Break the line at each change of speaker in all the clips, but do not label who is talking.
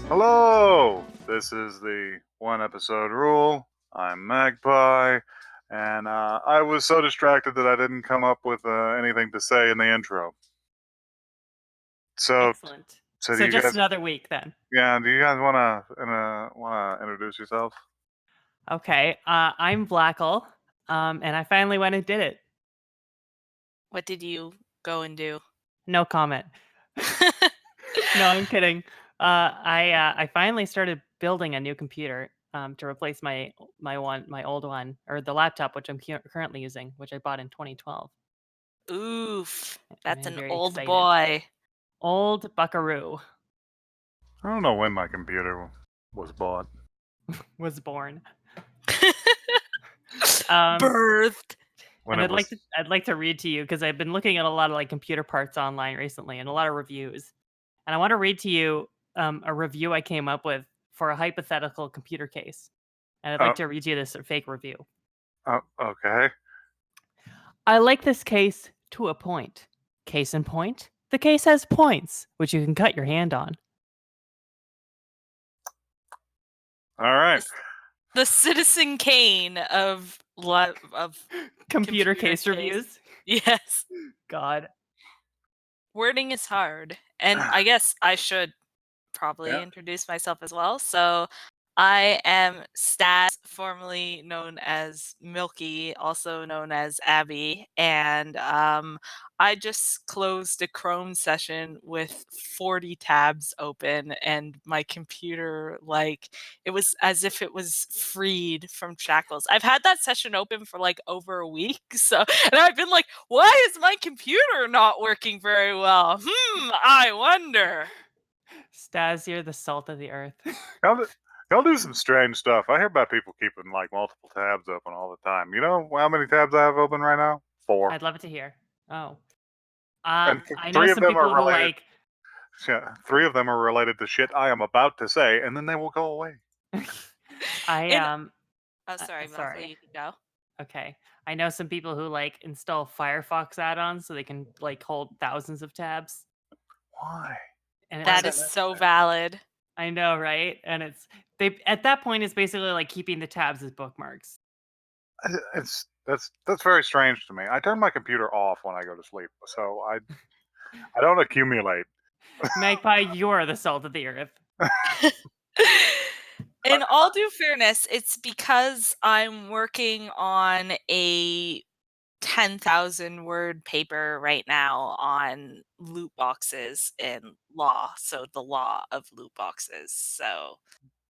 Hello! This is the one episode rule. I'm Magpie, and I was so distracted that I didn't come up with anything to say in the intro. So,
Excellent.
so do
So
you
just
guys?
another week then.
Yeah, do you guys wanna introduce yourself?
Okay. I'm Blackle, and I finally went and did it.
What did you go and do?
No comment. No, I'm kidding. I finally started building a new computer to replace my old one, or the laptop which I'm currently using, which I bought in 2012.
Oof,
And
that's
I'm
an
very
old
excited.
boy.
Old Buckaroo
I don't know when my computer was bought.
was born. Um,
Birthed.
When
and
it was.
I'd like to read to you because I've been looking at a lot of like computer parts online recently and a lot of reviews. And I want to read to you a review I came up with for a hypothetical computer case. And I'd
Oh,
like to read you this fake review.
okay.
I like this case to a point. Case in point, the case has points, which you can cut your hand on.
All right.
The Citizen Kane of
Computer
computer
case
case.
reviews.
Yes.
God.
Wording is hard. And I guess I should probably
Yeah.
introduce myself as well. So I am Stas, formerly known as Milky, also known as Abby, and I just closed a Chrome session with 40 tabs open, and my computer, like, it was as if it was freed from shackles. I've had that session open for like over a week, so and I've been like, why is my computer not working very well? I wonder.
Stas, you're the salt of the earth.
Y'all do some strange stuff. I hear about people keeping like multiple tabs open all the time. You know how many tabs I have open right now? 4.
I'd love it to hear. Oh.
And
I know
three of
some
them are
people who
related.
like
Yeah, 3 of them are related to shit I am about to say, and then they will go away.
I
And oh, sorry, Malfoy,
sorry.
you can go.
Okay. I know some people who like install Firefox add-ons so they can like hold thousands of tabs.
Why?
And
Why is
That
it's
is
that
so valid.
I know, right? And it's they at that point it's basically like keeping the tabs as bookmarks.
that's very strange to me. I turn my computer off when I go to sleep, so I don't accumulate.
Magpie, you're the salt of the earth.
In all due fairness, it's because I'm working on a 10,000 word paper right now on loot boxes in law. So the law of loot boxes. So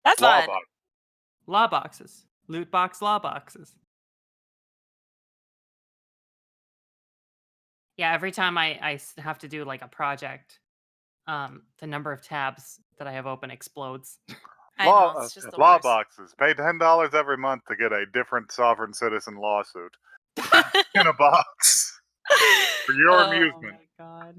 that's
Law
fun.
box.
Law boxes. Loot box law boxes. Yeah, every time I have to do like a project, the number of tabs that I have open explodes.
I know, it's just the
Law
worst.
boxes. Pay $10 every month to get a different sovereign citizen lawsuit in a box for your
Oh,
Oh
amusement.
my god.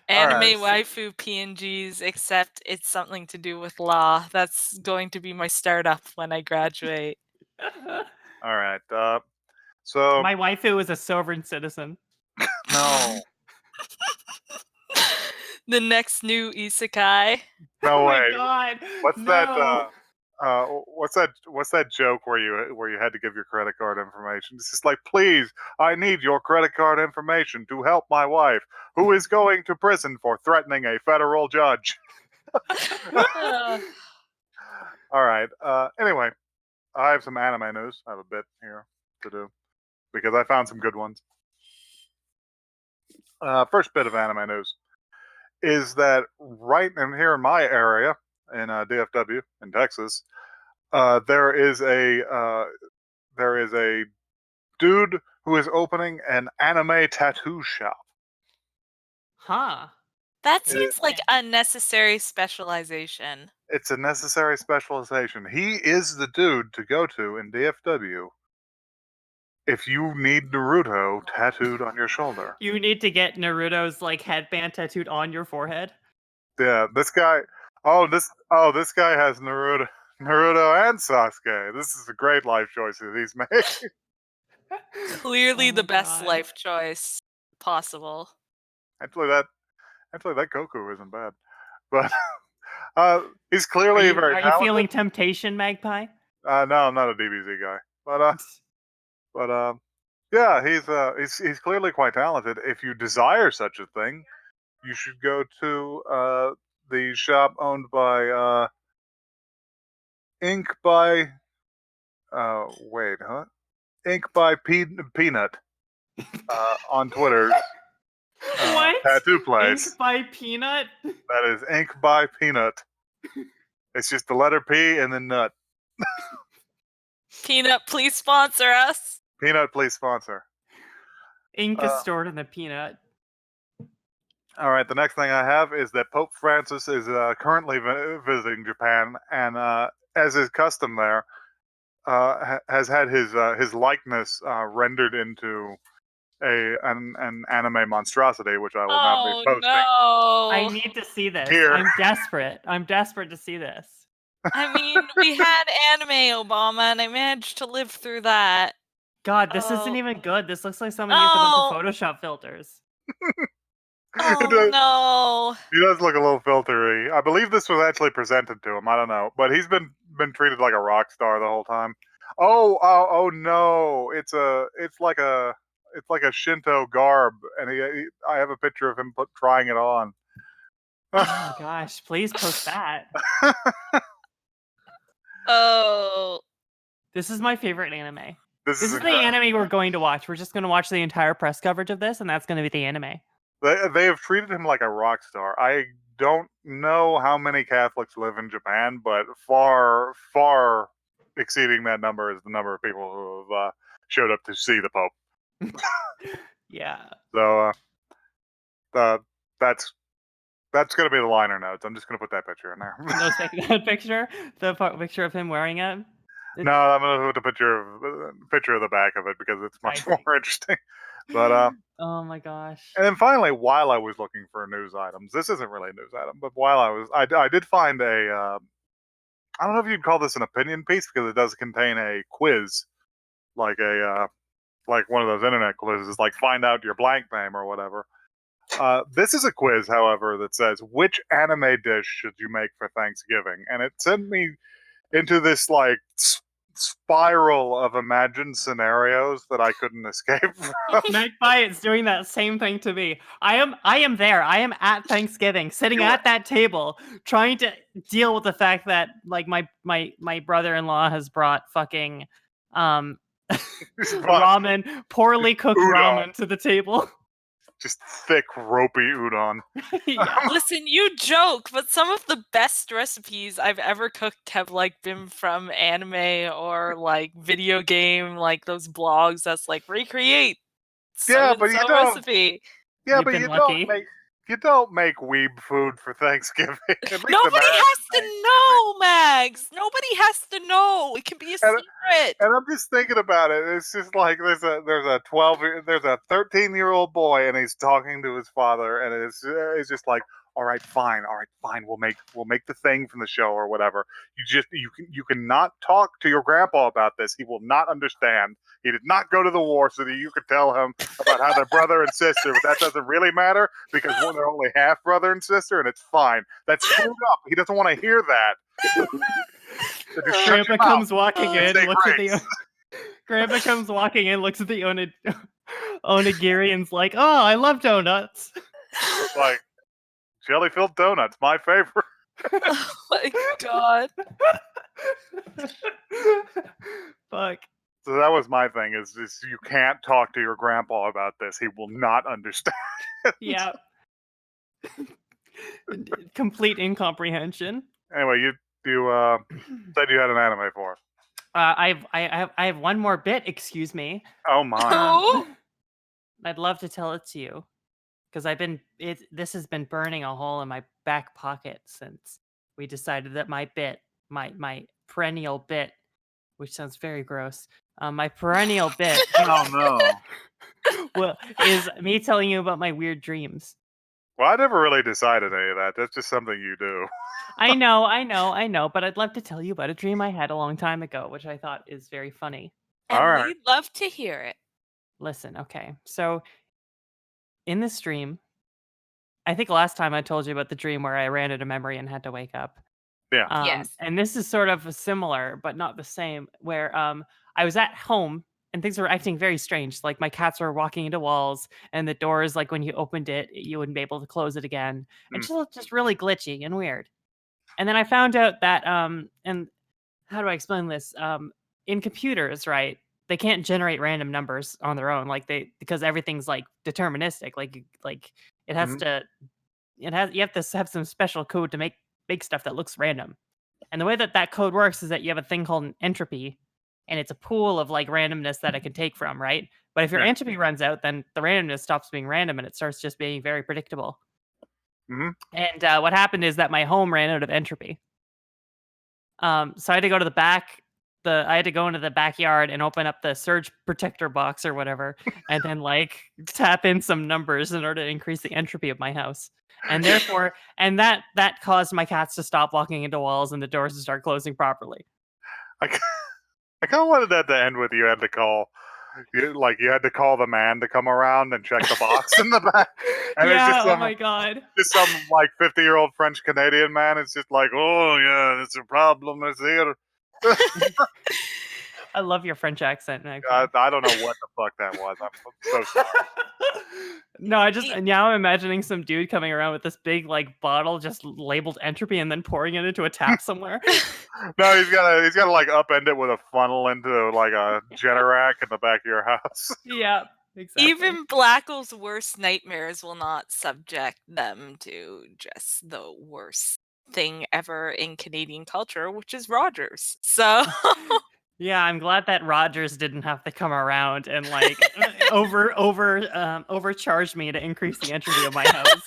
anime
Alright.
waifu PNGs, except it's something to do with law. That's going to be my startup when I graduate.
All right. So
My waifu is a sovereign citizen.
no,
The next new isekai.
Oh
no
my
way.
god.
What's that?
No.
What's that joke where you had to give your credit card information? It's just like, please, I need your credit card information to help my wife, who is going to prison for threatening a federal judge.
Uh,
All right. Anyway, I have some anime news. I have a bit here to do because I found some good ones. First bit of anime news is that right in here in my area in DFW in Texas, there is a dude who is opening an anime tattoo shop.
Huh.
that
It,
seems like unnecessary specialization.
it's a necessary specialization. He is the dude to go to in DFW if you need Naruto tattooed on your shoulder.
You need to get Naruto's like headband tattooed on your forehead.
Yeah, this guy. This guy has Naruto and Sasuke. This is a great life choice that he's made.
Clearly
Oh
the
my
best
God.
life choice possible.
actually, that Goku isn't bad, but He's clearly very
Are you
talented.
feeling temptation, Magpie?
No, I'm not a DBZ guy, but yeah, he's clearly quite talented. If you desire such a thing, you should go to the shop owned by Ink by wait, huh? Ink by Peanut on Twitter.
What?
Tattoo
Ink
place.
by Peanut?
That is Ink by Peanut. It's just the letter P and then nut.
Peanut, please sponsor us.
Peanut, please sponsor.
Ink is stored in the peanut.
All right, the next thing I have is that Pope Francis is currently visiting Japan, and as is custom there, has had his likeness rendered into an anime monstrosity, which I will not be
Oh
posting.
I
no.
need to see this.
Here.
I'm desperate. I'm desperate to see this.
I mean, we had anime Obama, and I managed to live through that.
God, this isn't
Oh.
even good. This looks like something used a bunch
Oh.
of Photoshop filters.
Oh no.
He does look a little filtery. I believe this was actually presented to him. I don't know, but he's been treated like a rock star the whole time. Oh no! It's like a Shinto garb, and I have a picture of him trying it on.
Oh my gosh! Please post that.
Oh.
This is my favorite anime.
This
This is the anime we're going to watch. We're just going to watch the entire press coverage of this, and that's going to be the anime.
They have treated him like a rock star. I don't know how many Catholics live in Japan, but far exceeding that number is the number of people who have showed up to see the Pope.
Yeah.
So that's gonna be the liner notes. I'm just gonna put that picture in there.
That picture, the picture of him wearing it.
No, I'm gonna put the picture of the back of it because it's much more interesting. But
oh my gosh.
and then finally, while I was looking for news items, this isn't really a news item, but while I did find a I don't know if you'd call this an opinion piece because it does contain a quiz, like like one of those internet quizzes, like find out your blank name or whatever. This is a quiz, however, that says which anime dish should you make for Thanksgiving, and it sent me into this like spiral of imagined scenarios that I couldn't escape from.
Magpie is doing that same thing to me. I am there. I am at Thanksgiving, sitting
You
at that table, trying to deal with the fact that like my brother-in-law has brought fucking ramen, poorly cooked ramen to the table.
Just thick, ropey udon.
Yeah.
Listen, you joke, but some of the best recipes I've ever cooked have like been from anime or like video game, like those blogs that's like recreate
Yeah, but you don't.
recipe.
Yeah,
You've
but
been
you
lucky.
don't make weeb food for Thanksgiving. At least
Nobody
American
has to
Thanksgiving.
know, Mags. Nobody has to know. It can be a secret.
And I'm just thinking about it. It's just like there's a 13-year-old boy, and he's talking to his father, and it's just like, all right, fine. We'll make the thing from the show or whatever. You cannot talk to your grandpa about this. He will not understand. He did not go to the war so that you could tell him about how they're brother and sister, but that doesn't really matter because they're only half brother and sister, and it's fine. That's screwed up. He doesn't want to hear that. So just shut
Grandpa
your
comes
mouth
walking
and
in,
say
looks at
grace.
the Grandpa comes walking in, looks at the onigiri and's like, "Oh, I love donuts."
Like jelly-filled donuts, my favorite.
Oh my god.
Fuck.
So that was my thing. Is just you can't talk to your grandpa about this. He will not understand.
Yeah. Complete incomprehension.
Anyway, you said you had an anime for us.
I have one more bit. Excuse me.
Oh my!
Oh.
I'd love to tell it to you because this has been burning a hole in my back pocket since we decided that my perennial bit, which sounds very gross, my perennial bit
Oh no!
is me telling you about my weird dreams.
Well, I never really decided any of that. That's just something you do.
I know, but I'd love to tell you about a dream I had a long time ago, which I thought is very funny.
And
All right.
we'd love to hear it.
Listen, okay. So in this dream, I think last time I told you about the dream where I ran out of memory and had to wake up.
Yeah.
Yes.
And this is sort of similar, but not the same. Where I was at home and things were acting very strange. Like my cats were walking into walls, and the doors, like when you opened it, you wouldn't be able to close it again. And just really glitchy and weird. And then I found out that and how do I explain this? In computers, right? They can't generate random numbers on their own, like because everything's like deterministic. Like it has
Mhm.
to, you have to have some special code to make stuff that looks random. And the way that that code works is that you have a thing called an entropy, and it's a pool of like randomness that it can take from, right? But if your
Yeah.
entropy runs out, then the randomness stops being random and it starts just being very predictable.
Mhm.
And what happened is that my home ran out of entropy. So I had to go to I had to go into the backyard and open up the surge protector box or whatever, and then like tap in some numbers in order to increase the entropy of my house. And therefore, and that caused my cats to stop walking into walls and the doors to start closing properly.
I, k- I kind of wanted that to end with you had to call. You had to call the man to come around and check the box in the back, and it's
Yeah, oh my god.
just some like 50-year-old French Canadian man. It's just like, oh yeah, there's a problem is here.
I love your French accent,
I,
actually.
I don't know what the fuck that was. I'm so sorry.
No, I just
E-
now I'm imagining some dude coming around with this big like bottle just labeled entropy and then pouring it into a tap somewhere.
No, he's gotta like upend it with a funnel into like a Generac in the back of your house.
Yeah, exactly.
Even Blackle's worst nightmares will not subject them to just the worst thing ever in Canadian culture, which is Rogers. So
Yeah, I'm glad that Rogers didn't have to come around and like overcharge me to increase the entropy of my house.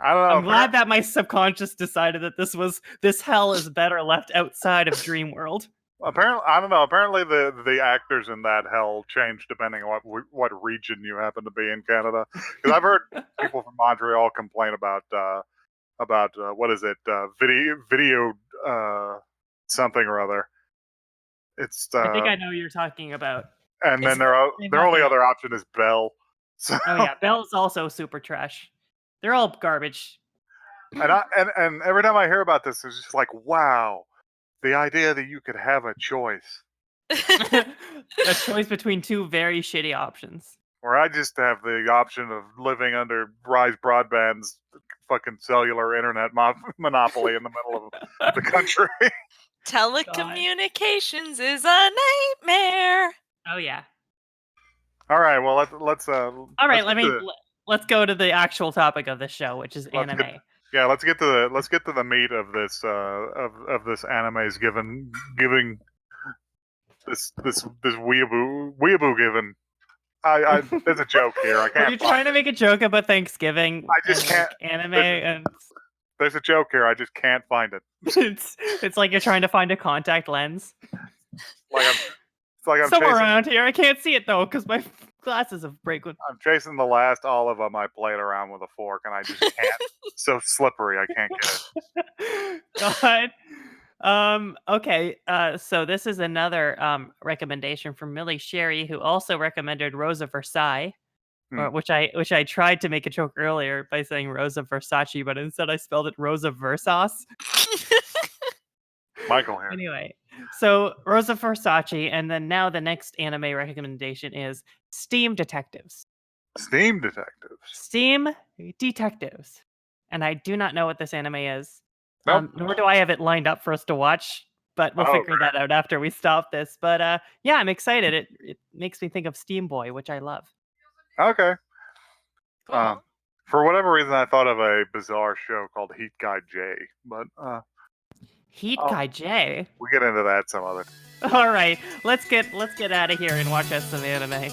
I don't know.
I'm glad that my subconscious decided that this hell is better left outside of Dream World.
Apparently, I don't know. Apparently, the actors in that hell change depending on what region you happen to be in Canada. Because I've heard people from Montreal complain about what is it? Video something or other. It's
I think I know what you're talking about.
and then
It's-
their only other option is Bell. So
Oh yeah, Bell's also super trash. They're all garbage.
and every time I hear about this, it's just like, wow, the idea that you could have a choice.
A choice between two very shitty options.
Or I just have the option of living under Rise Broadband's fucking cellular internet monopoly in the middle of the country.
telecommunications is a nightmare.
Oh yeah.
All right, well let's
All right, let's go to the actual topic of the show, which is
let's
anime.
let's get to the meat of this of this anime's giving this weeaboo given. There's a joke here. I
Are
can't.
you trying to make a joke about Thanksgiving?
I just
and, like,
can't-
anime, and
There's a joke here. I just can't find it.
it's like you're trying to find a contact lens
It's like I'm
somewhere
chasing.
around here. I can't see it though because my glasses have broken.
I'm chasing the last olive I might play it around with a fork, and I just can't. It's so slippery, I can't get it.
God. Okay. So this is another recommendation from Millie Sherry, who also recommended Rosa Versailles,
Hmm.
which I tried to make a joke earlier by saying Rosa Versace, but instead I spelled it Rosa Versace.
Michael here.
Anyway, so Rosa Versace, and then now the next anime recommendation is Steam Detectives.
Steam Detectives.
Steam Detectives. And I do not know what this anime is.
Nope.
Nor do I have it lined up for us to watch, but we'll
Oh,
figure that out after we stop this. But yeah, I'm excited. It makes me think of Steam Boy, which I love.
Okay.
Cool.
For whatever reason, I thought of a bizarre show called Heat Guy J, but
Heat
Oh.
Guy J.
we'll get into that some other.
All right, let's get out of here and watch us some anime.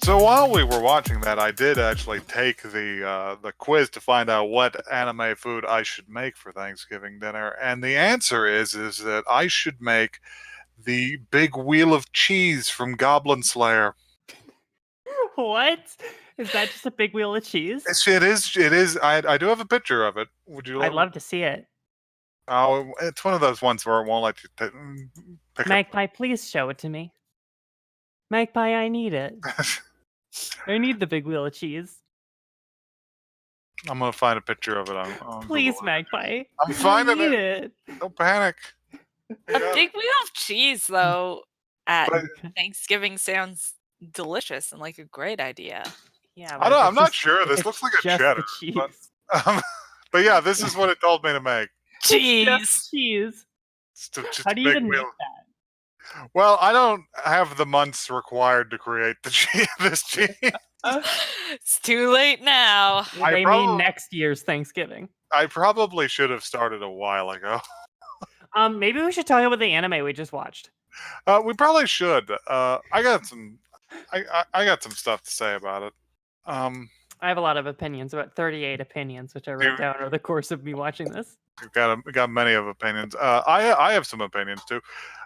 So while we were watching that, I did actually take the quiz to find out what anime food I should make for Thanksgiving dinner, and the answer is that I should make the big wheel of cheese from Goblin Slayer.
What? Is that just a big wheel of cheese?
It is. I do have a picture of it. Would you?
I'd love to see it.
Oh, it's one of those ones where it won't let you pick
Magpie, please show it to me. Magpie, I need it.
up.
I need the big wheel of cheese.
I'm gonna find a picture of it on
Please,
Google.
Magpie.
I'm finding
I need
it.
it.
Don't panic.
A big wheel of cheese, though, at
But
Thanksgiving sounds delicious and like a great idea.
Yeah,
I
but
don't.
if
I'm
it's
not
just,
sure.
if
This
it's
looks like a
just
cheddar.
the cheese.
But yeah, this is what it told me to make.
It's
Cheese.
just cheese.
Just
How
a
do you
big
even make
wheel.
that?
Well, I don't have the months required to create this cheese.
It's too late now.
They mean next year's Thanksgiving.
I probably should have started a while ago.
Maybe we should talk about the anime we just watched.
We probably should. I got some. I got some stuff to say about it.
I have a lot of opinions, about 38 opinions, which I wrote down over the course of me watching this.
You've got many of opinions. I have some opinions too.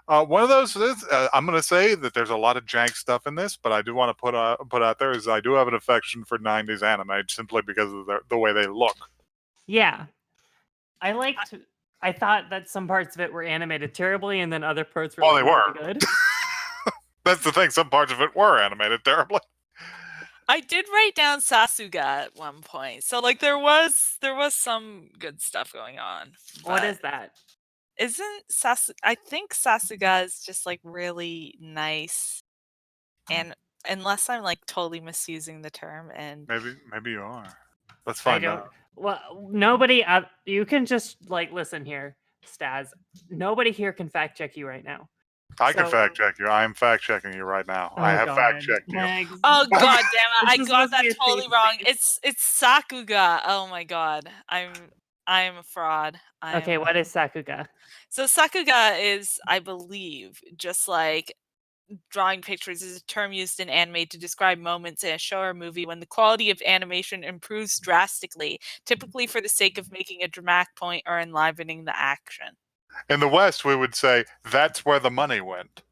One of those is I'm going to say that there's a lot of jank stuff in this, but I do want to put out there is I do have an affection for '90s anime simply because of the way they look.
Yeah, I thought that some parts of it were animated terribly, and then other parts were
Well,
like,
they were.
really good.
That's the thing. Some parts of it were animated terribly.
I did write down Sasuga at one point, so like there was some good stuff going on.
What
but
is that?
Isn't I think Sasuga is just like really nice, and unless I'm like totally misusing the term, and
Maybe you are. Let's
I
find
don't.
out.
Well, nobody. You can just like listen here, Staz. Nobody here can fact check you right now.
I can fact check you. I am fact checking you right now.
Oh,
I have
God.
fact checked you.
Megs.
oh god damn it, I
This is
got
supposed to be
that
a
totally
safe
wrong.
space.
It's Sakuga. Oh my god, I'm a fraud.
Okay, what is Sakuga?
So Sakuga is, I believe, just like drawing pictures is a term used in anime to describe moments in a show or movie when the quality of animation improves drastically, typically for the sake of making a dramatic point or enlivening the action.
In the West, we would say that's where the money went.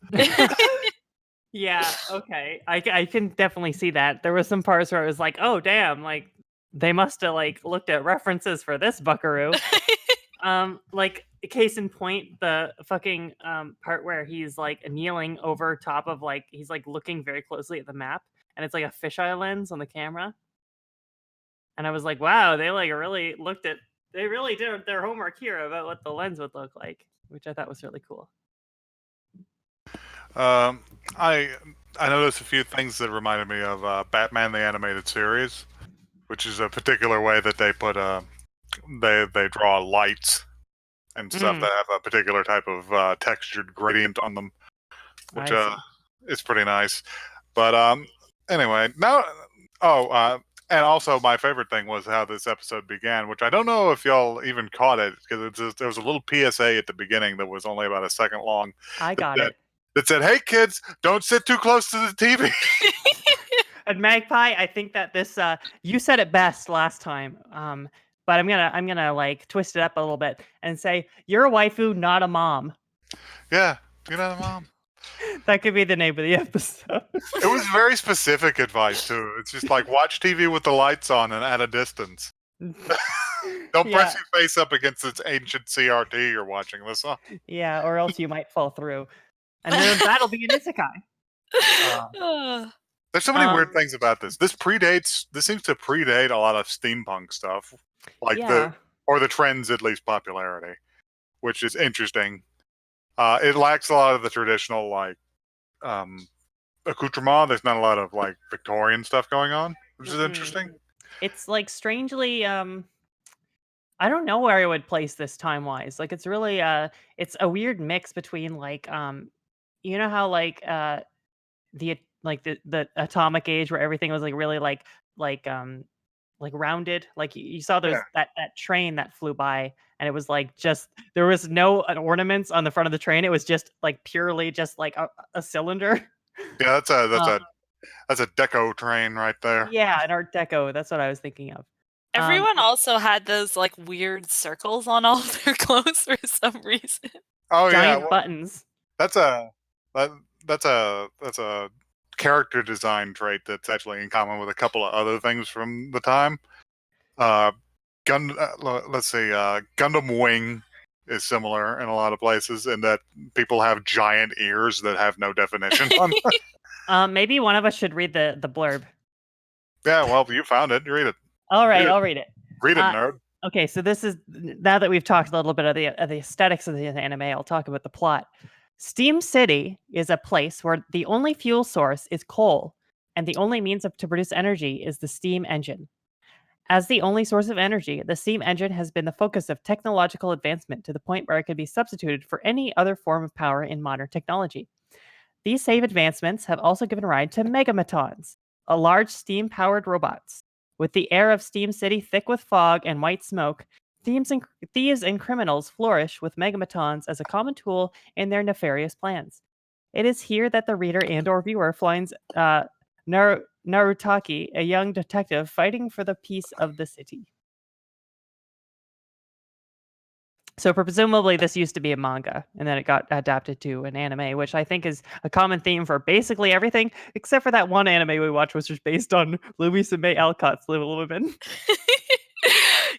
Yeah, okay. I can definitely see that. There was some parts where I was like, oh damn, like they must have like looked at references for this buckaroo. Like case in point, the fucking part where he's like kneeling over top of like he's like looking very closely at the map, and it's like a fisheye lens on the camera. And I was like, wow, they like really they really did their homework here about what the lens would look like, which I thought was really cool.
I noticed a few things that reminded me of Batman the Animated Series, which is a particular way that they put they draw lights and stuff that have a particular type of textured gradient on them, which is pretty nice. But anyway, now and also my favorite thing was how this episode began, which I don't know if y'all even caught it because there was a little PSA at the beginning that was only about a second long.
I got it.
That said, "Hey kids, don't sit too close to the TV."
And Magpie, I think that this you said it best last time. But I'm gonna like twist it up a little bit and say you're a waifu, not a mom.
Yeah, you're not a mom.
That could be the name of the episode.
It was very specific advice too. It's just like watch TV with the lights on and at a distance. Don't press your face up against this ancient CRT you're watching this on.
Yeah, or else you might fall through. And then that'll be an
isekai.
There's so many weird things about this. This seems to predate a lot of steampunk stuff. Like the trends, at least popularity, which is interesting. It lacks a lot of the traditional like accoutrement. There's not a lot of like Victorian stuff going on, which is interesting.
It's like strangely I don't know where I would place this time wise. Like it's really it's a weird mix between like you know how like the atomic age where everything was like really like rounded, like you saw those that train that flew by and it was like just there was no ornaments on the front of the train. It was just like purely just like a cylinder.
Yeah, that's a deco train right there.
Yeah, an art deco. That's what I was thinking of.
Everyone also had those like weird circles on all of their clothes for some reason.
Oh
giant buttons.
That's a character design trait that's actually in common with a couple of other things from the time. Let's see, Gundam Wing is similar in a lot of places, in that people have giant ears that have no definition on them.
Maybe one of us should read the blurb.
Yeah, well, you found it. Read it.
All right,
Read it.
I'll read it.
Read it, nerd.
Okay, so this is, now that we've talked a little bit of the aesthetics of the anime, I'll talk about the plot. Steam City is a place where the only fuel source is coal, and the only means to produce energy is the steam engine. As the only source of energy, the steam engine has been the focus of technological advancement to the point where it can be substituted for any other form of power in modern technology. These same advancements have also given rise to megamatons, a large steam-powered robots. With the air of Steam City thick with fog and white smoke, thieves and criminals flourish with megamatons as a common tool in their nefarious plans. It is here that the reader and/or viewer finds Narutaki, a young detective fighting for the peace of the city. So presumably this used to be a manga, and then it got adapted to an anime, which I think is a common theme for basically everything, except for that one anime we watched, which was based on Louisa May Alcott's Little Women.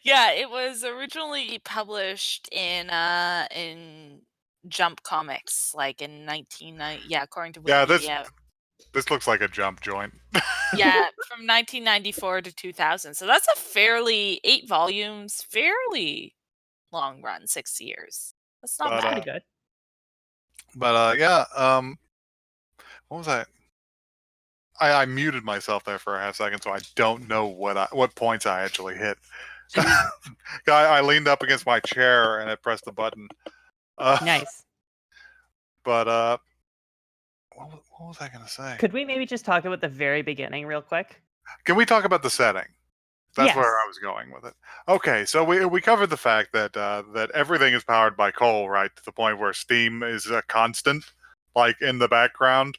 Yeah, it was originally published in Jump Comics, like in 1990. Yeah, according to Wikipedia.
Yeah, this looks like a Jump joint.
Yeah, from 1994 to 2000. So that's a fairly 8 volumes, fairly long run, 6 years. That's not bad.
Pretty good.
But yeah, what was that? I muted myself there for a half second, so I don't know what points I actually hit. I leaned up against my chair and I pressed the button.
Nice.
But what was I going to say?
Could we maybe just talk about the very beginning real quick?
Can we talk about the setting? That's
Yes.
where I was going with it. Okay, so we covered the fact that that everything is powered by coal, right? To the point where steam is a constant, like in the background,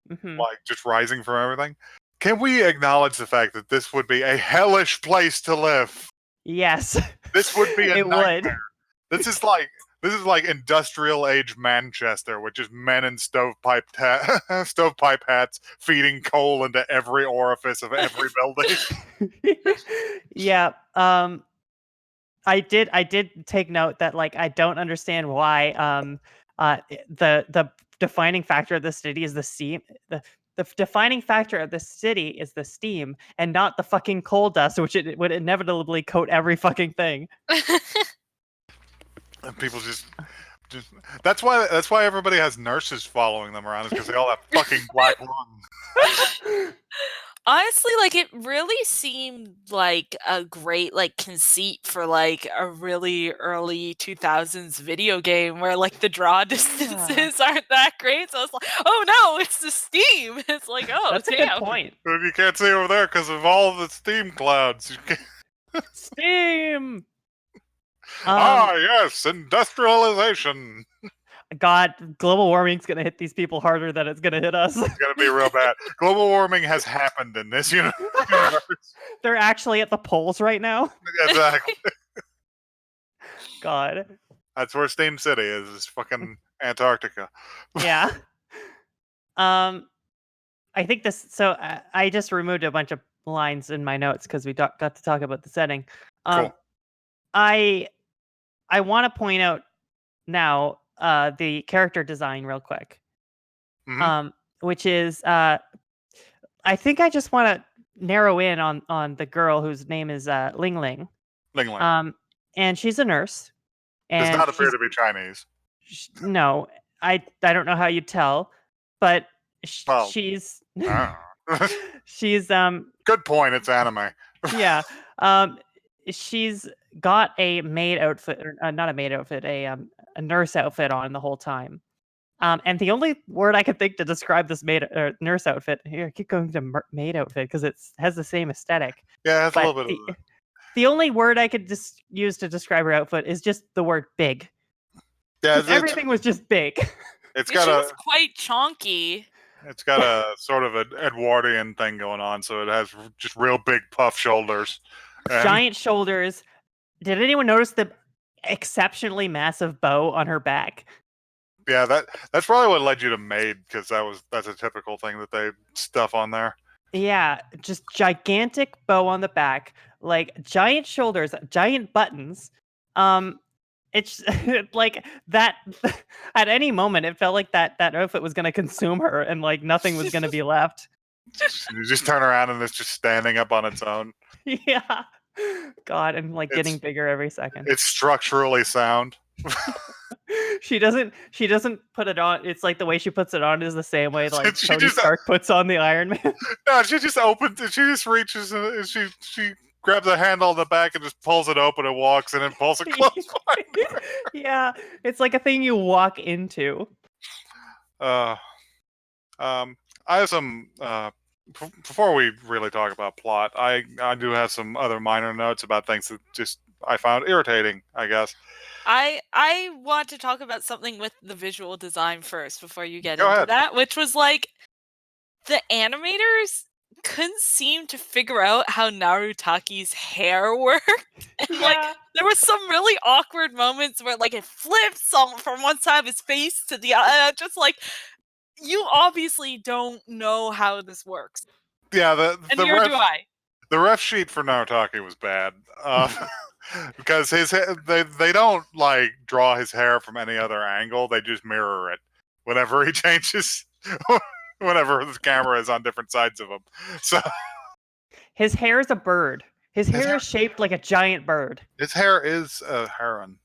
like just rising from everything. Can we acknowledge the fact that this would be a hellish place to live?
Yes.
This would be a
It
nightmare.
would.
This is like industrial age Manchester, with just men in stovepipe hats feeding coal into every orifice of every building.
Yeah. I did take note that, like, I don't understand why the defining factor of the city is the steam. The defining factor of the city is the steam and not the fucking coal dust, which it would inevitably coat every fucking thing.
And people just that's why everybody has nurses following them around, is because they all have fucking black lung.
Honestly, like, it really seemed like a great, like, conceit for, like, a really early 2000s video game where, like, the draw distances aren't that great. So it's like, oh no, it's the steam. It's like, oh,
That's a
damn.
good point.
You can't see over there because of all the steam clouds.
Steam.
Yes, industrialization.
God, global warming's gonna hit these people harder than it's gonna hit us.
It's gonna be real bad. Global warming has happened in this universe.
They're actually at the poles right now.
Exactly.
God.
That's where Steam City is fucking Antarctica.
Yeah. I think this. So I just removed a bunch of lines in my notes because we got to talk about the setting.
Cool.
I want to point out now the character design real quick. Which is I think I just want to narrow in on the girl whose name is Ling Ling.
Ling Ling.
And she's a nurse.
Does
And
not appear to be Chinese.
No, I don't know how you tell, but she's she's
Good point. It's anime.
Yeah. She's got a maid outfit, or not a maid outfit, a nurse outfit on the whole time. And the only word I could think to describe this nurse outfit, here, I keep going to maid outfit because it has the same aesthetic.
Yeah, it has a little bit of that.
The only word I could just use to describe her outfit is just the word big. Yeah, everything was just big.
She was quite chonky.
It's got a sort of an Edwardian thing going on, so it has just real big puff shoulders.
Giant shoulders. Did anyone notice the exceptionally massive bow on her back?
Yeah, that's probably what led you to maid, because that's a typical thing that they stuff on there.
Yeah, just gigantic bow on the back, like giant shoulders, giant buttons. it's like that. At any moment, it felt like that outfit was gonna consume her, and like nothing was gonna be left.
You just turn around and it's just standing up on its own.
Yeah. God, and like getting bigger every second.
It's structurally sound.
She doesn't put it on. It's like the way she puts it on is the same way like
She
Tony
just-
Stark puts on the Iron Man.
No, she just opens it. She just reaches and she grabs a handle on the back and just pulls it open and walks and then pulls it close.
Yeah, it's like a thing you walk into.
I have some. Before we really talk about plot, I do have some other minor notes about things that just I found irritating, I guess.
I want to talk about something with the visual design first before you get
Go
into
ahead.
that, which was like the animators couldn't seem to figure out how Narutaki's hair worked. And like there was some really awkward moments where like it flips from one side of his face to the other. Just like you obviously don't know how this works.
Yeah, the ref sheet for Narutaki was bad. Because they don't like draw his hair from any other angle. They just mirror it whenever he changes, whenever the camera is on different sides of him. So
his hair is a bird. His hair is shaped like a giant bird.
His hair is a heron.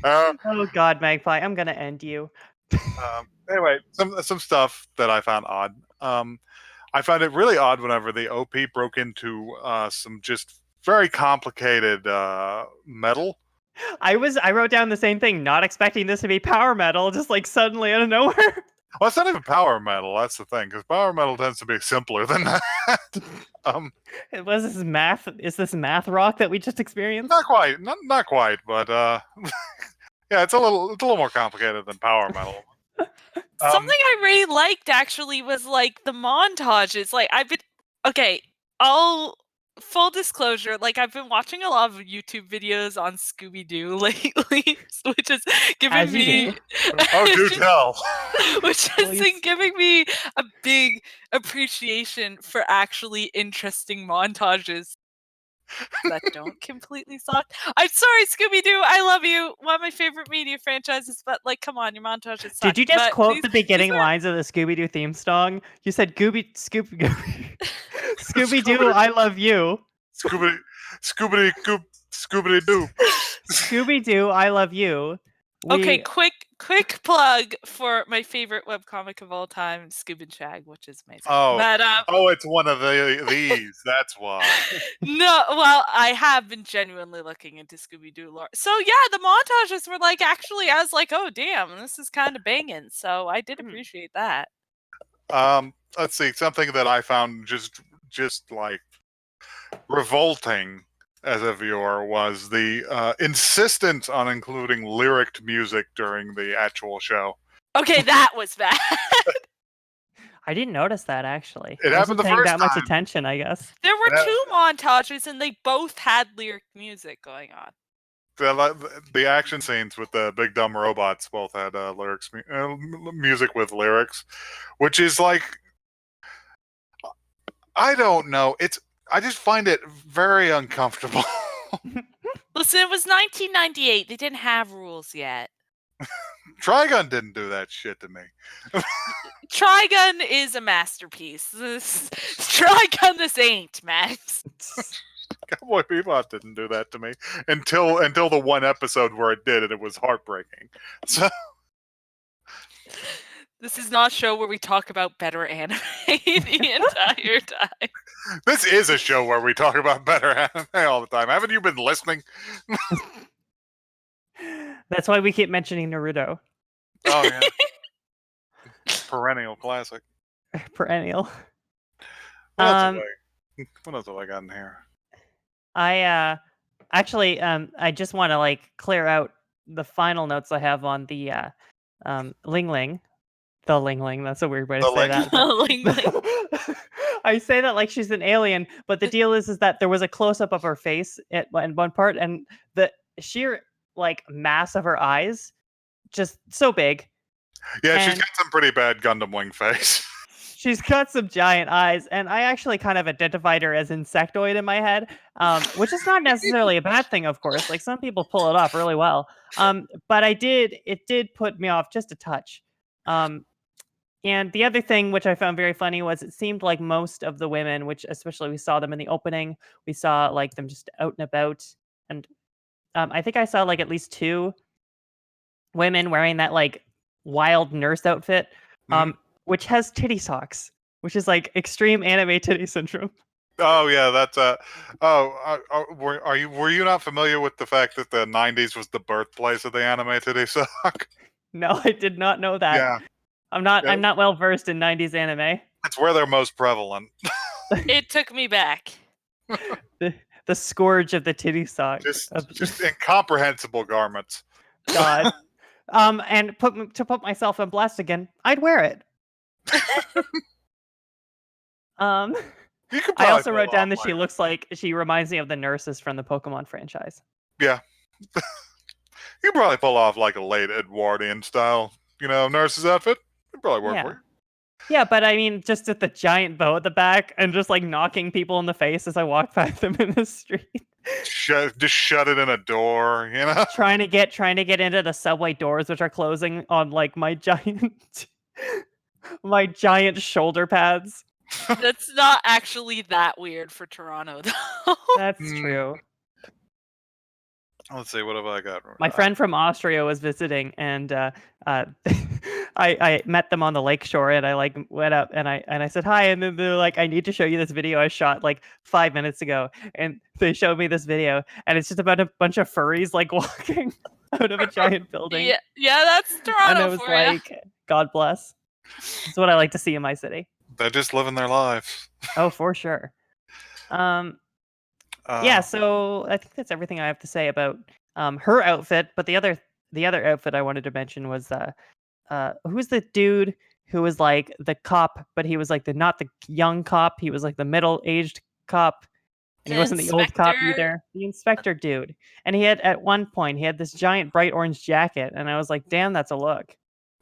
Oh God, Magpie, I'm gonna end you.
Anyway, some stuff that I found odd. I found it really odd whenever the OP broke into some just very complicated metal.
I wrote down the same thing, not expecting this to be power metal, just like suddenly out of nowhere.
Well, it's not even power metal. That's the thing, because power metal tends to be simpler than that.
Was this math? Is this math rock that we just experienced?
Not quite, not quite, but yeah, it's a little more complicated than power metal.
Something I really liked actually was like the montages. Like full disclosure, like I've been watching a lot of YouTube videos on Scooby-Doo lately, which is giving me
oh, do tell.
Which has been giving me a big appreciation for actually interesting montages that don't completely suck. I'm sorry, Scooby-Doo, I love you. One of my favorite media franchises, but like, come on, your montages suck.
Did you just quote the beginning lines of the Scooby-Doo theme song? You said Scooby-Doo, I love you.
Scooby-Doo.
Scooby-Doo, I love you.
Okay, quick plug for my favorite webcomic of all time, Scoob and Shag, which is amazing.
Oh, it's one of these. That's why.
No, well, I have been genuinely looking into Scooby-Doo lore. So yeah, the montages were like actually, I was like, oh damn, this is kind of banging. So I did appreciate that.
Let's see, something that I found just like revolting as a viewer was the insistence on including lyric music during the actual show.
Okay, that was bad.
I didn't notice that actually.
It happened the first
that much
time.
attention, I guess.
There were two montages, and they both had lyric music going on.
The action scenes with the big dumb robots both had music with lyrics, which is like, I don't know. I just find it very uncomfortable.
Listen, it was 1998. They didn't have rules yet.
Trigun didn't do that shit to me.
Trigun is a masterpiece. Trigun this ain't, Max.
Cowboy Bebop didn't do that to me until the one episode where it did, and it was heartbreaking. So
this is not a show where we talk about better anime the entire time.
This is a show where we talk about better anime all the time. Haven't you been listening?
That's why we keep mentioning Naruto.
Oh yeah. Perennial classic.
Perennial.
What else have I got in here?
I actually I just want to like clear out the final notes I have on the Ling Ling. The Ling Ling, that's a weird way to say that.
Ling Ling.
I say that like she's an alien, but the deal is that there was a close up of her face in one part, and the sheer like mass of her eyes, just so big.
Yeah, she's got some pretty bad Gundam Wing face.
She's got some giant eyes, and I actually kind of identified her as insectoid in my head, which is not necessarily a bad thing, of course. Like some people pull it off really well, but it did put me off just a touch. And the other thing which I found very funny was it seemed like most of the women, which especially we saw them in the opening, we saw like them just out and about, and I think I saw like at least 2 women wearing that like wild nurse outfit, which has titty socks, which is like extreme anime titty syndrome.
Oh yeah, that's were you not familiar with the fact that the '90s was the birthplace of the anime titty sock?
No, I did not know that.
Yeah,
I'm
Yeah.
not well versed in 90s anime.
it's where they're most prevalent.
It took me back.
The scourge of the titty sock.
Just incomprehensible garments.
God. And to put myself on blast again, I'd wear it.
You could
I
probably
also
pull
wrote down
off
that she reminds me of the nurses from the Pokemon franchise.
Yeah. You could probably pull off like a late Edwardian style, nurse's outfit. It'd probably work for you.
Yeah, but I mean, just at the giant bow at the back and just like knocking people in the face as I walk by them in the street.
Just shut it in a door,
trying to get into the subway doors, which are closing on like my giant shoulder pads.
That's not actually that weird for Toronto, though.
That's true.
Let's see, what have I got?
My friend from Austria was visiting, and I met them on the lakeshore, and I like went up and I said hi, and then they're like, I need to show you this video I shot like 5 minutes ago, and they showed me this video, and it's just about a bunch of furries like walking out of a giant building.
Yeah, that's Toronto.
And it was like, God bless. That's what I like to see in my city.
They're just living their lives.
Oh, for sure. Yeah, so I think that's everything I have to say about her outfit. But the other outfit I wanted to mention was who's the dude who was like the cop, but he was like not the young cop, he was like the middle-aged cop, and he wasn't the old cop either. The inspector dude. And he had at one point he had this giant bright orange jacket, and I was like, damn, that's a look.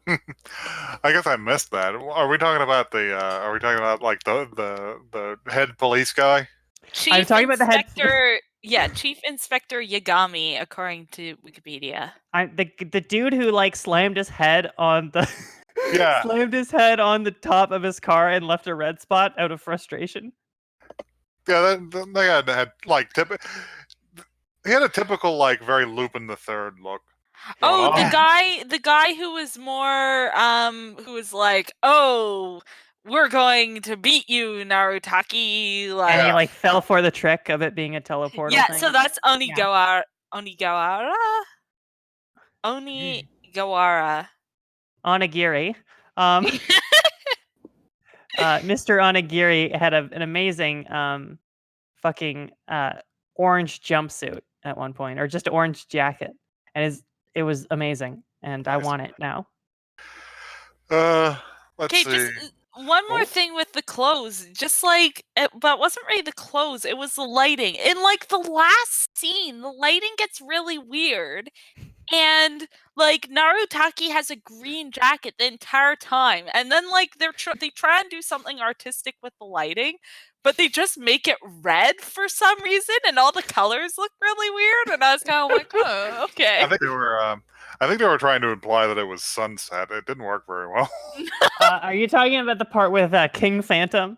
I guess I missed that. Are we talking about like the head police guy?
I'm talking about the head.
Yeah, Chief Inspector Yagami, according to Wikipedia.
The dude who like slammed his head on the slammed his head on the top of his car and left a red spot out of frustration.
Yeah, they had like he had a typical like very Lupin the Third look.
Oh, the guy who was more who was like, "Oh, we're going to beat you, Narutaki." Like,
and he like fell for the trick of it being a teleporter.
Yeah,
thing.
so that's Onigawara.
Onigiri. Mr. Onigiri had an amazing fucking orange jumpsuit at one point, or just orange jacket, and it was amazing, and I want it now.
Let's see.
Just one more thing with the clothes, just like, but it wasn't really the clothes, it was the lighting. In like the last scene, the lighting gets really weird, and like Narutaki has a green jacket the entire time, and then like they try and do something artistic with the lighting, but they just make it red for some reason, and all the colors look really weird, and I was kind of like, oh, okay.
I think they were trying to imply that it was sunset. It didn't work very well.
Are you talking about the part with King Phantom?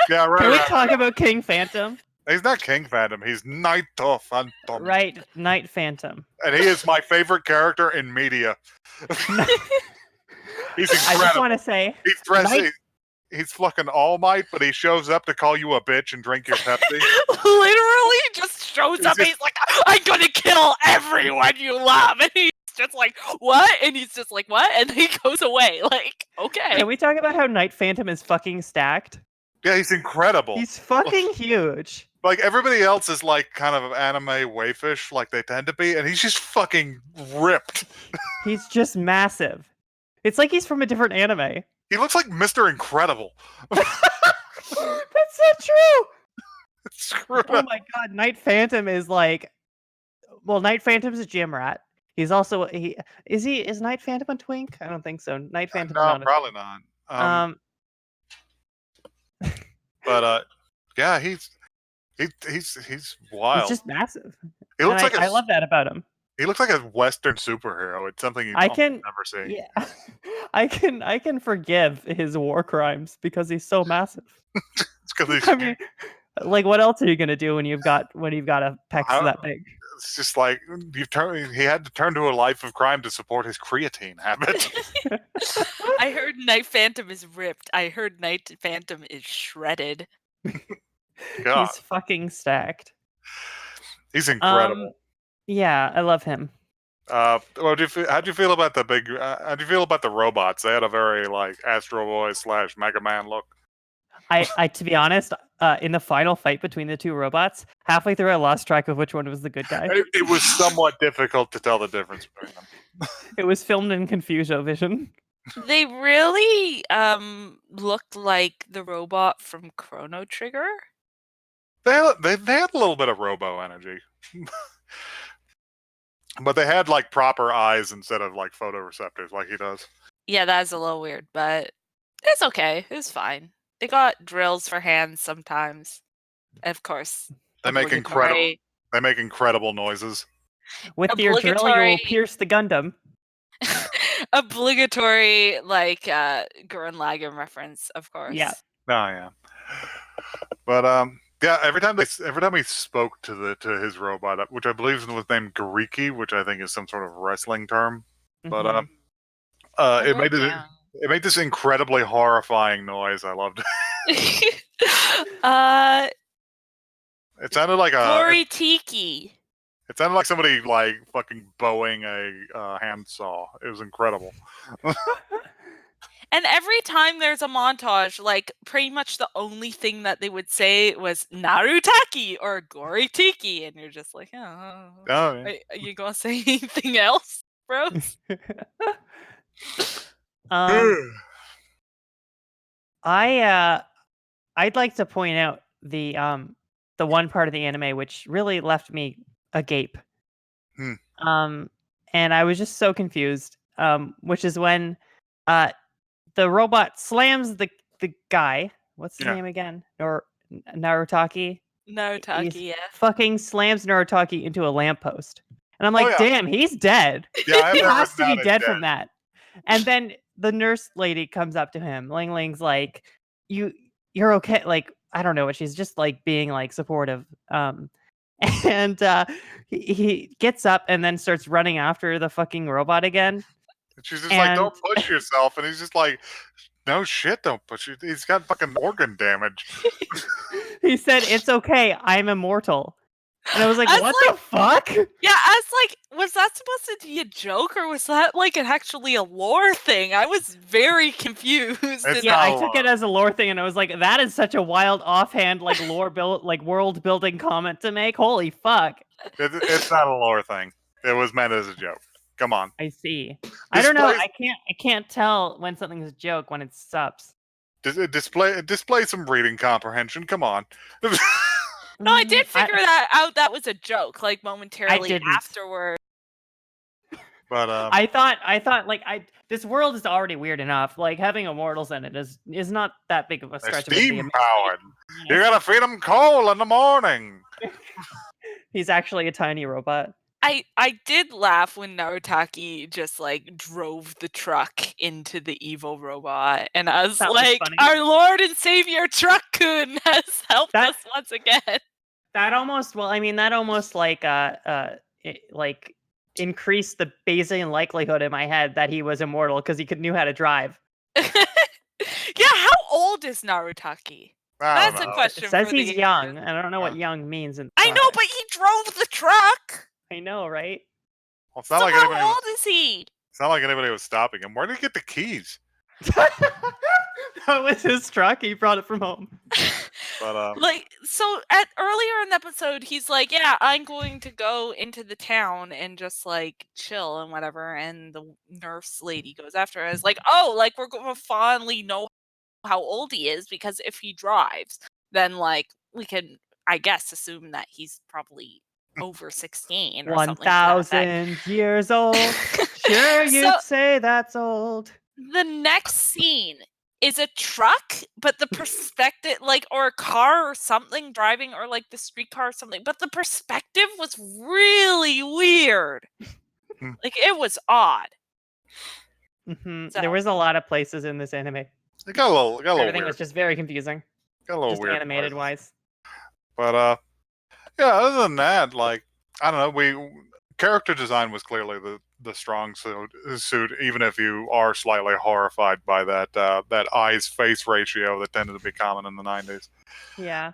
Yeah, right.
Can we talk about King Phantom?
He's not King Phantom. He's Night Phantom.
Right, Night Phantom.
And he is my favorite character in media. He's incredible.
I just want to say,
he's fucking All Might, but he shows up to call you a bitch and drink your Pepsi.
Literally just shows up and he's like, I'm gonna kill everyone you love. And he's just like, what? And he's just like, what? And he goes away. Like, okay.
Can we talk about how Night Phantom is fucking stacked?
Yeah, he's incredible.
He's fucking huge.
Like, everybody else is like kind of anime waifish, like they tend to be, and he's just fucking ripped.
He's just massive. It's like he's from a different anime.
He looks like Mr. Incredible.
That's not true.
Screwed
Oh
up.
my god, Night Phantom is like, well, Night Phantom's a gym rat. He's also is Night Phantom a twink? I don't think so. Night Phantom's
No, probably not. But yeah, he's wild.
He's just massive.
He looks like
I love that about him.
He looks like a Western superhero. It's something you
I
don't
can
never see.
Yeah. I can forgive his war crimes because he's so massive.
It's because he's.
I mean, like, what else are you gonna do when you've got a pecs
How-
that big?
It's just like he had to turn to a life of crime to support his creatine habit.
I heard Night Phantom is ripped. I heard Night Phantom is shredded.
God,
He's fucking stacked.
he's incredible.
Yeah, I love him.
How'd you feel about how'd you feel about the robots? They had a very like Astro Boy / Mega Man look.
I to be honest, in the final fight between the two robots, halfway through I lost track of which one was the good guy.
It was somewhat difficult to tell the difference between them.
It was filmed in Confusiovision.
They really looked like the robot from Chrono Trigger.
They had a little bit of Robo energy. But they had like proper eyes instead of like photoreceptors like he does.
Yeah, that's a little weird, but it's okay. It's fine. They got drills for hands sometimes. And of course,
They make incredible noises.
With your drill, you will
Obligatory-
pierce the Gundam.
obligatory like Gurren Lagann reference, of course.
Yeah.
Oh yeah. But yeah, every time he spoke to his robot, which I believe was named Gariki, which I think is some sort of wrestling term. But
Mhm.
it made this incredibly horrifying noise. I loved it. It sounded like
Glory Tiki.
It sounded like somebody like fucking bowing a handsaw. It was incredible.
And every time there's a montage, like pretty much the only thing that they would say was Narutaki or Glory Tiki, and you're just like, oh,
Oh, yeah.
are you gonna say anything else, bros?
I'd like to point out the one part of the anime which really left me agape. And I was just so confused. Which is when the robot slams the guy. What's his name again? Narutaki.
Narutaki, yeah.
Fucking slams Narutaki into a lamppost. And I'm like,
yeah.
damn, he's dead.
Yeah,
He has to be dead from that. And then the nurse lady comes up to him. Ling Ling's like, you're okay. Like, I don't know what she's just like being like supportive. And he gets up and then starts running after the fucking robot again.
She's just like, don't push yourself. And he's just like, no shit, don't push it. He's got fucking organ damage.
He said, it's okay. I'm immortal. And I was like, what the fuck?
Yeah, I was like, was that supposed to be a joke or was that like actually a lore thing? I was very confused.
Yeah, I took it as a lore thing and I was like, that is such a wild offhand like world building comment to make. Holy fuck.
It's not a lore thing. It was meant as a joke. Come on.
I see. I don't know. I can't tell when something's a joke when it's subs.
Display some reading comprehension. Come on.
No, I did figure that out. That was a joke, like momentarily afterward.
But
I thought like this world is already weird enough. Like having immortals in it is not that big of a stretch.
Steam powered. You gotta feed him coal in the morning.
He's actually a tiny robot.
I did laugh when Narutaki just like drove the truck into the evil robot, and I was like, "Our Lord and Savior Truck-kun has helped us once again."
That almost like increased the Bayesian likelihood in my head that he was immortal because he knew how to drive.
Yeah, how old is Narutaki? That's a question.
It says he's young. I don't know what young means.
I know, but he drove the truck.
I know, right?
Well, it's not
so
like
how old is he?
It's not like anybody was stopping him. Where did he get the keys?
That was his truck. He brought it from home.
But
like, so earlier in the episode, he's like, "Yeah, I'm going to go into the town and just like chill and whatever." And the nurse lady goes after her. It's like, "Oh, like we're going to finally know how old he is because if he drives, then like we can, I guess, assume that he's probably over 16 or something."
1,000 years old. Sure, you'd say that's old.
The next scene is a truck, but the perspective, like, or a car or something driving, or like the streetcar or something, but the perspective was really weird. Like, it was odd.
There
So-
was a lot of places in this anime.
It got a little
Everything
weird.
was just very confusing,
Got a little
just
weird.
animated wise.
But yeah. Other than that, like, I don't know. Character design was clearly the strong suit, even if you are slightly horrified by that eyes face ratio that tended to be common in the 90s.
Yeah.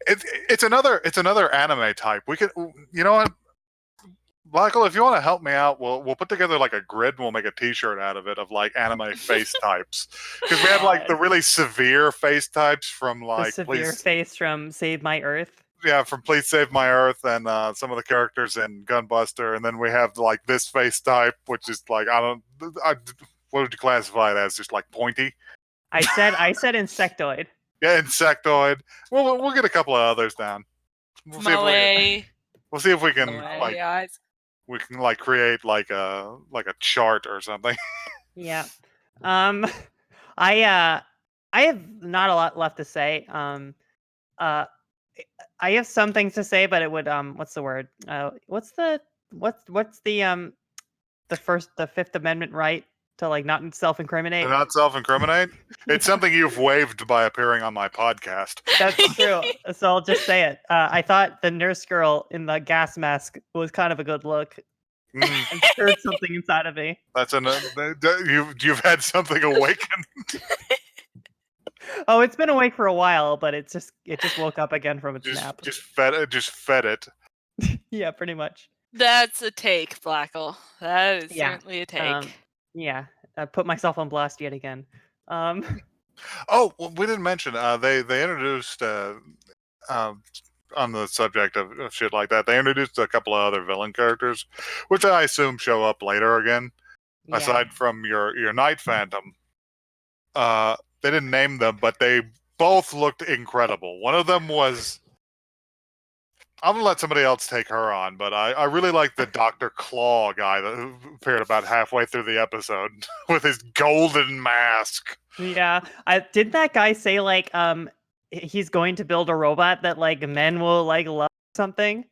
It's another anime type. We could, you know what, Michael, if you want to help me out, we'll put together like a grid and we'll make a T-shirt out of it of like anime face types, because we had like the really severe face types from
The
like
severe face from Save My Earth.
from Please Save My Earth, and some of the characters in Gunbuster, and then we have like this face type, which is like what would you classify it as? Just like pointy?
I said insectoid.
Yeah, insectoid. We'll get a couple of others down. We'll see if we can like
eyes.
we can like create like a chart or something.
Yeah. I have not a lot left to say. Uh I have some things to say, but it would what's the word? What's the Fifth Amendment right to like not self-incriminate?
To not self-incriminate. It's something you've waived by appearing on my podcast.
That's true. So I'll just say it. I thought the nurse girl in the gas mask was kind of a good look. And stirred something inside of me.
That's you've had something awaken.
Oh, it's been awake for a while, but it just woke up again from its nap.
Just fed it.
Yeah, pretty much.
That's a take, Blackle. That is certainly a take.
Yeah, I put myself on blast yet again.
Oh, well, we didn't mention they introduced on the subject of shit like that. They introduced a couple of other villain characters, which I assume show up later again.
Yeah.
Aside from your Night Phantom, they didn't name them, but they both looked incredible. One of them was. I'm gonna let somebody else take her on, but I really like the Dr. Claw guy that appeared about halfway through the episode with his golden mask.
Yeah, did that guy say like he's going to build a robot that like men will like love something?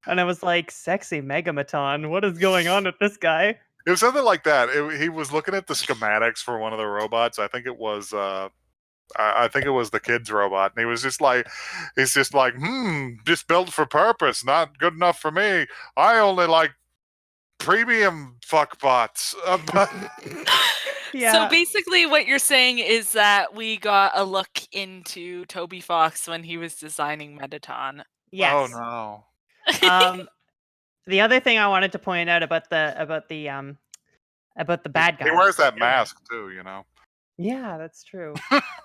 And I was like, sexy Megameton, what is going on with this guy?
It was something like that. He was looking at the schematics for one of the robots. I think it was the kid's robot, and he's just like, just built for purpose, not good enough for me. I only like premium fuckbots.
Yeah.
So basically what you're saying is that we got a look into Toby Fox when he was designing Megaton.
Yes.
Oh no.
The other thing I wanted to point out about the bad guy.
He wears that mask too, you know.
Yeah, that's true.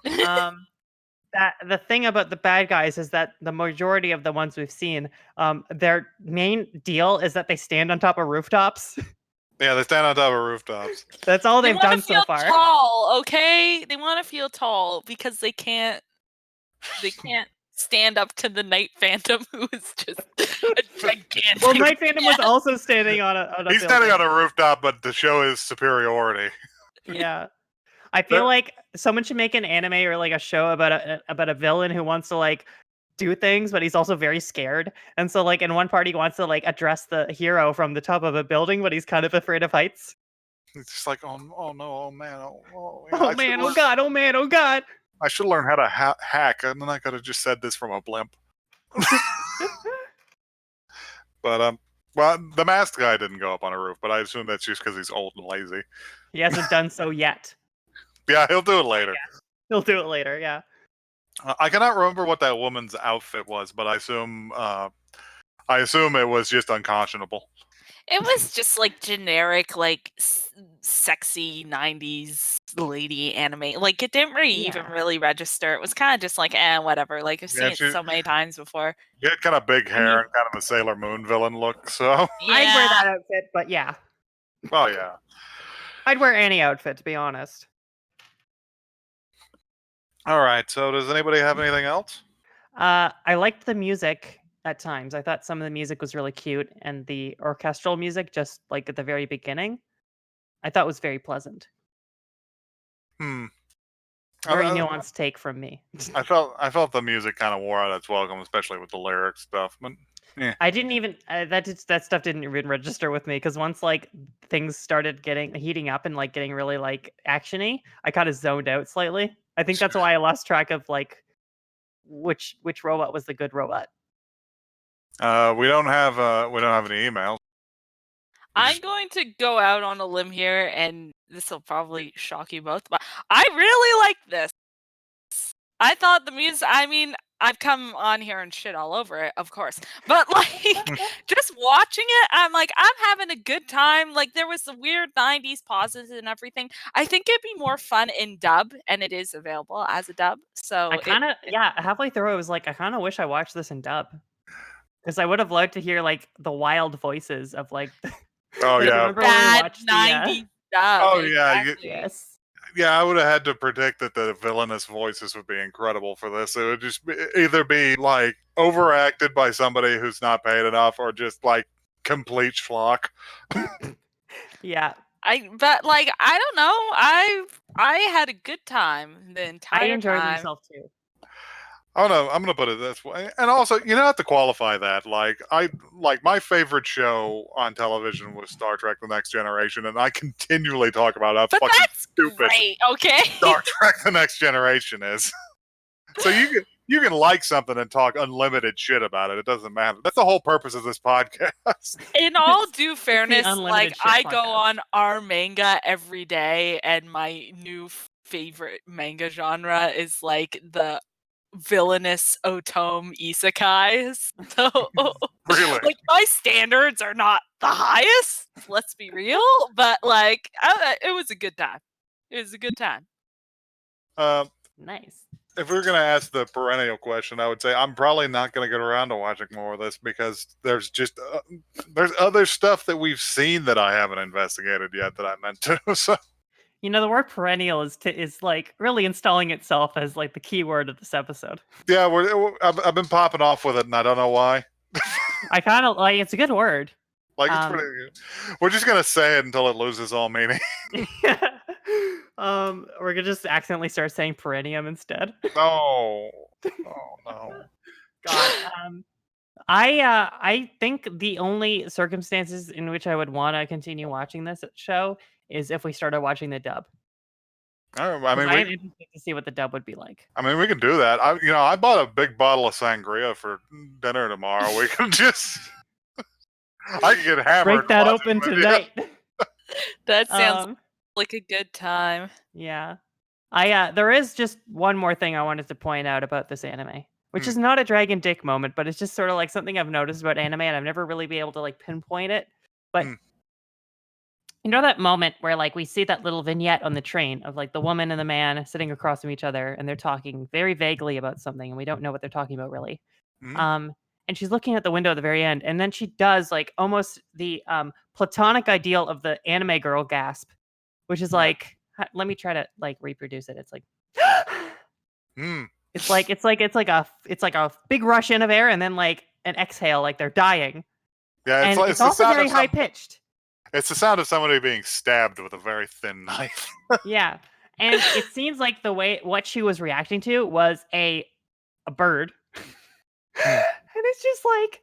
That the thing about the bad guys is that the majority of the ones we've seen, their main deal is that they stand on top of rooftops.
Yeah, they stand on top of rooftops.
That's all they've done so far.
Tall, okay? They want to feel tall because they can't stand up to the Night Phantom, who is just a gigantic.
Well, Night Phantom was also standing on a
He's standing on a rooftop, but to show his superiority.
Yeah. I feel like someone should make an anime or like a show about a villain who wants to like do things, but he's also very scared. And so like in one part he wants to like address the hero from the top of a building, but he's kind of afraid of heights.
It's just like, oh no, oh man,
oh man, oh god, oh man, oh god.
I should learn how to hack, and then I could have just said this from a blimp. But well, the masked guy didn't go up on a roof, but I assume that's just because he's old and lazy.
He hasn't done so yet.
Yeah, he'll do it later.
Yeah. He'll do it later, yeah.
I cannot remember what that woman's outfit was, but I assume it was just unconscionable.
It was just like generic, like sexy 90s lady anime. Like it didn't even really register. It was kind of just like, whatever. Like I've seen it so many times before.
He had kind of big hair and kind of a Sailor Moon villain look, so.
Yeah. I'd wear that outfit, but yeah.
Oh, yeah.
I'd wear any outfit, to be honest.
All right, so does anybody have anything else?
I liked the music at times. I thought some of the music was really cute, and the orchestral music, just like at the very beginning, I thought was very pleasant.
Hmm.
Very
I,
nuanced take from me.
I felt the music kind of wore out its welcome, especially with the lyric stuff. But yeah,
I didn't even that stuff didn't even register with me because once like things started getting heating up and like getting really like actiony, I kind of zoned out slightly. I think that's why I lost track of like which robot was the good robot.
we don't have any emails.
I'm going to go out on a limb here, and this will probably shock you both, but I really like this. I thought the music. I mean, I've come on here and shit all over it, of course, but like just watching it, I'm like, I'm having a good time. Like there was some weird '90s pauses and everything. I think it'd be more fun in dub, and it is available as a dub. So
I kind of halfway through I was like I kind of wish I watched this in dub because I would have loved to hear like the wild voices of like
Oh
like
yeah.
remember when we
bad
watched the
'90s dub.
Oh yeah.
Exactly.
yes.
Yeah, I would have had to predict that the villainous voices would be incredible for this. It would just either be like overacted by somebody who's not paid enough, or just like complete schlock.
Yeah.
But like I don't know. I had a good time the
I
entire
enjoyed
time.
myself too.
I'm gonna put it this way, and also you have to qualify that. Like my favorite show on television was Star Trek: The Next Generation, and I continually talk about how
But
fucking
that's
stupid
great, okay?
Star Trek: The Next Generation is. So you can like something and talk unlimited shit about it. It doesn't matter. That's the whole purpose of this podcast.
In all due
the
fairness,
unlimited
like
shit
I go
podcast.
on our manga every day, and my new favorite manga genre is like the villainous otome isekais. So,
Really?
like my standards are not the highest. Let's be real, but like it was a good time. It was a good time.
Nice.
If we were going to ask the perennial question, I would say I'm probably not going to get around to watching more of this because there's just there's other stuff that we've seen that I haven't investigated yet that I meant to. So
You know, the word perennial is like really installing itself as like the key word of this episode.
yeah, I've been popping off with it, and I don't know why.
I kind of like it's a good word.
Like it's pretty. We're just gonna say it until it loses all meaning.
We're gonna just accidentally start saying perennium instead.
No. Oh no.
God. I think the only circumstances in which I would want to continue watching this show is if we started watching the dub.
I
'Cause
mean,
I am interested to see what the dub would be like.
we can do that. I bought a big bottle of sangria for dinner tomorrow. We can just. I can get hammered.
Break that
watching
open
video.
tonight.
That sounds like a good time.
Yeah. There is just one more thing I wanted to point out about this anime, which is not a dragon dick moment, but it's just sort of like something I've noticed about anime, and I've never really been able to like pinpoint it. But you know that moment where like we see that little vignette on the train of like the woman and the man sitting across from each other, and they're talking very vaguely about something, and we don't know what they're talking about really. And she's looking at the window at the very end, and then she does like almost the platonic ideal of the anime girl gasp, which is like, let me try to like reproduce it. It's like, it's like a big rush in of air, and then like an exhale, like they're dying.
Yeah,
and it's also very high pitched.
It's the sound of somebody being stabbed with a very thin knife.
Yeah, and it seems like what she was reacting to was a bird. And it's just like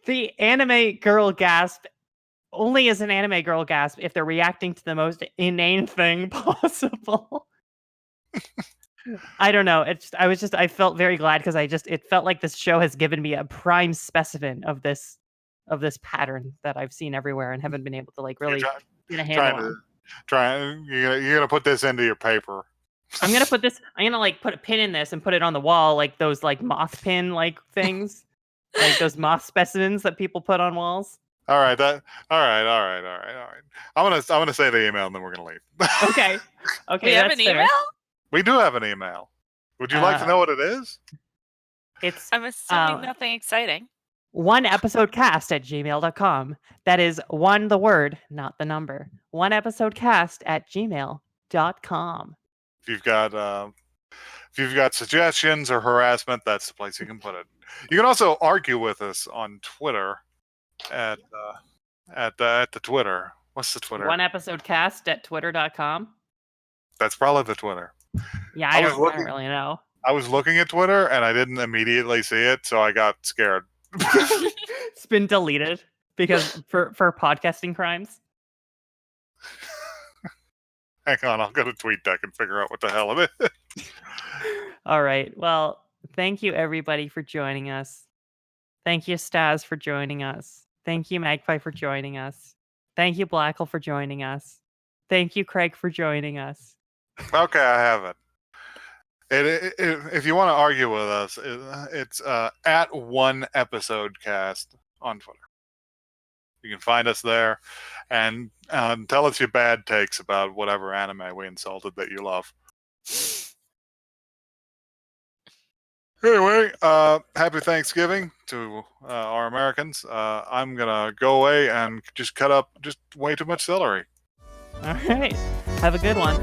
the anime girl gasp only is an anime girl gasp if they're reacting to the most inane thing possible. I don't know. I felt very glad because it felt like this show has given me a prime specimen of this pattern that I've seen everywhere and haven't been able to like really get a handle on.
You're gonna put this into your paper.
I'm gonna like put a pin in this and put it on the wall, like those like moth pin like things, like those moth specimens that people put on walls.
All right. All right. I'm gonna say the email and then we're gonna leave.
Okay.
We have an email?
We do have an email. Would you like to know what it is?
I'm assuming nothing exciting.
oneepisodecast@gmail.com. That is one the word, not the number. oneepisodecast@gmail.com.
If you've got suggestions or harassment, that's the place you can put it. You can also argue with us on Twitter at the Twitter. What's the Twitter?
Oneepisodecast@twitter.com.
That's probably the Twitter.
Yeah,
I
I
was
don't
looking-
really know.
I was looking at Twitter and I didn't immediately see it, so I got scared.
It's been deleted because for podcasting crimes.
Hang on, I'll go to TweetDeck and figure out what the hell it is.
All right. Well, thank you everybody for joining us. Thank you, Staz, for joining us. Thank you, Magpie, for joining us. Thank you, Blackle, for joining us. Thank you, Craig, for joining us.
Okay, I have it. If you want to argue with us, it's at one episode cast on Twitter. You can find us there and tell us your bad takes about whatever anime we insulted that you love. Anyway, happy Thanksgiving to our Americans. I'm gonna go away and just cut up just way too much celery.
All right. Have a good one.